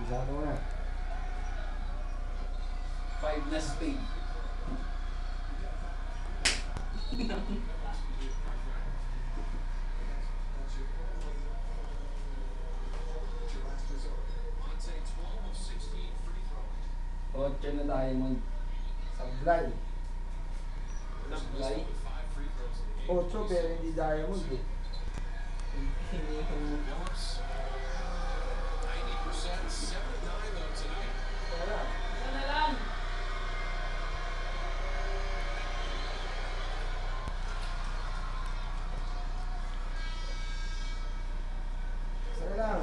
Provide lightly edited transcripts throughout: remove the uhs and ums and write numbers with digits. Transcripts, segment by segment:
Isa mo na. 5 na spade. Otso na diamond. Sablay. Sablay. 8 pero hindi diamond eh. Sana lang.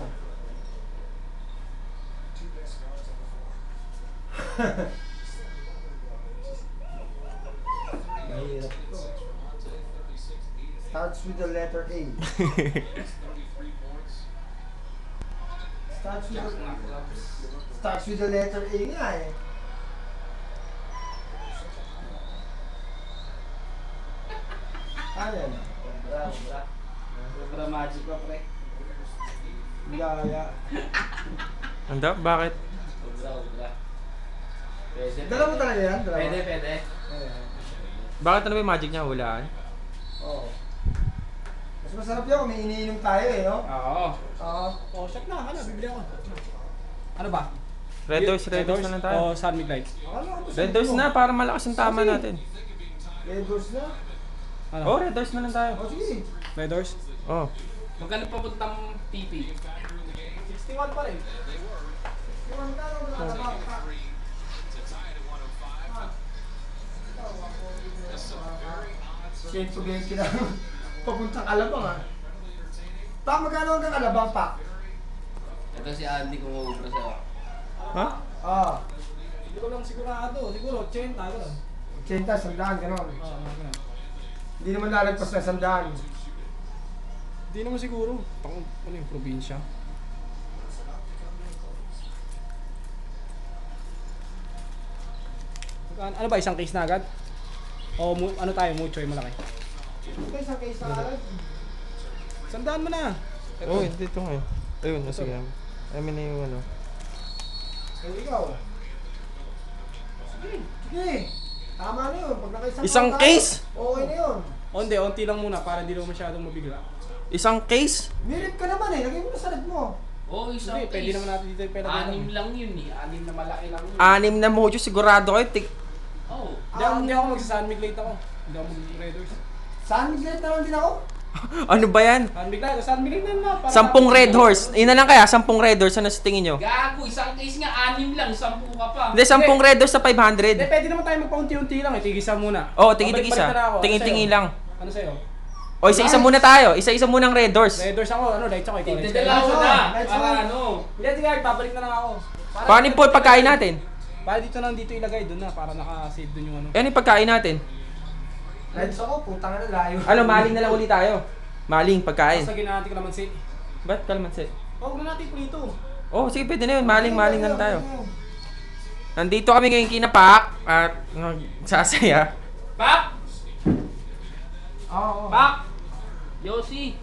Mahirap to. Starts with the letter A. Starts with the letter A nga eh. Ano yan? Sobra magic pa pre. Gaya. Anda? Bakit? Sobra. Pwede. Dala mo talaga yan? Dala mo? Pwede. Ayan. Bakit ano ba yung magic niya? Hulaan? Oo. Mas masarap yun kung may iniinom tayo eh, no? Oo. Oo. Oh, shot na. Ano? Bibili ako. Ano ba? Red Doors na lang tayo. O Sun Mig Light? Red Doors na, para malakas yung tama natin. Red Doors na? Ano? Oh, Red Doors na lang tayo. O sige. Red Doors? Oh. Magkano papuntang PP? 61 pa rin. Yung magkano mo nakalabaw pa? Shit, pag-game ka na. Papuntang Alabang ah. Pa, magkano hanggang Alabang pa? Ito si Andy kung maubra sa'yo. Ha? Oo. Hindi ko lang sigurado. Siguro, 80 ko lang. 80, 100, gano'n. Oo, ganun. Hindi naman lalagpas na 100. Hindi naman siguro. Ano yung probinsya? Ano ba? Isang case na agad? O ano tayo? Mucho yung malaki. Isang case na agad. Sandaan mo na! Oh, hindi ito nga. Ayun, sige. Amin na yung ano. Eh, ikaw. Sige. Sige. Tama na yun. Pag nakaisang Isang tayo, case? Okay na yun. Onti lang muna para di naman masyadong mabigla. Isang case? Mirip ka naman eh. Lagay mo na sa red mo. Oo, isang Hindi, pwede naman natin dito yung pera. 6 lang yun eh. 6 na malaki lang yun. 6 na mojo, sigurado kayo. Oo. Hindi ako magsa-Sun Mig Light ako. Hindi ako mag-Red Doors. Saan miglet na lang din ako? Ano ba yan? Sun Mig Light, Sun Mig Light na naman. 10 Red Horse. Ina na lang kaya, 10 Red Horse. Ano sa tingin nyo? Gago, isang case nga 6 lang. 10 ka pa. Hindi, 10 Red Horse sa Hindi, 500. pwede naman tayo magpaunti-unti lang eh. Tigisa muna. Oo, tingin-tingin Babalik-balik na ako. Ano Tingin-tingin sa'yo? lang. Ano sa'yo? O, isa-isa muna tayo. Isa-isa munang Red Horse. Red Doors ako, ano, lights ako. Ikaw, lights Tigdadalawa kayo. na. Let's Para go. ano. Hindi, sige, babalik na lang ako. Paano yung pagkain natin? Para dito lang dito ilagay doon na, para naka-save doon yung ano. Ano yung pagkain natin? Reds ako, putang na layo. Ano, maling na lang ulit tayo. Maling pagkain. Basta ginahanti ko naman si... Ba't kalamansi? Huwag na natin prito. Oh, sige, pwede na yun. Maling-maling na lang tayo. Nandito kami ngayon kinapak at nagsasaya. Pak! Oo. Pak! Yossi!